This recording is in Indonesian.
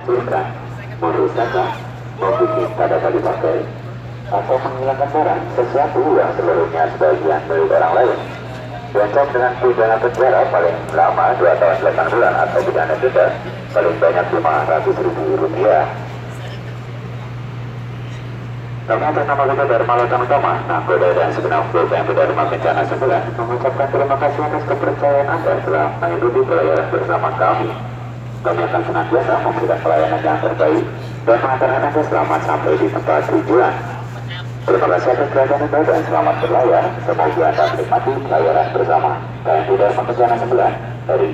menghancurkan, merusakkan, membuat pada dipakai, atau menghilangkan barang sesuatu yang seluruhnya sebagian milik orang lain. Diancam dengan pidana penjara paling lama 2 tahun 8 bulan atau pidana denda paling banyak Rp500.000. Kami atas nama kita Dharma Lautan Utama, Nakoda dan segenap kru PMP Dharma Kencana 9 mengucapkan terima kasih atas kepercayaan Anda telah mengikuti pelayanan bersama kami. Kami akan senantiasa memberikan pelayanan yang terbaik dan mengantarkan Anda selamat sampai di tempat tujuan. Terima kasih atas perhatian Anda dan selamat berlayar. Semoga Anda menikmati pelayaran bersama PMP Dharma Kencana 9 dari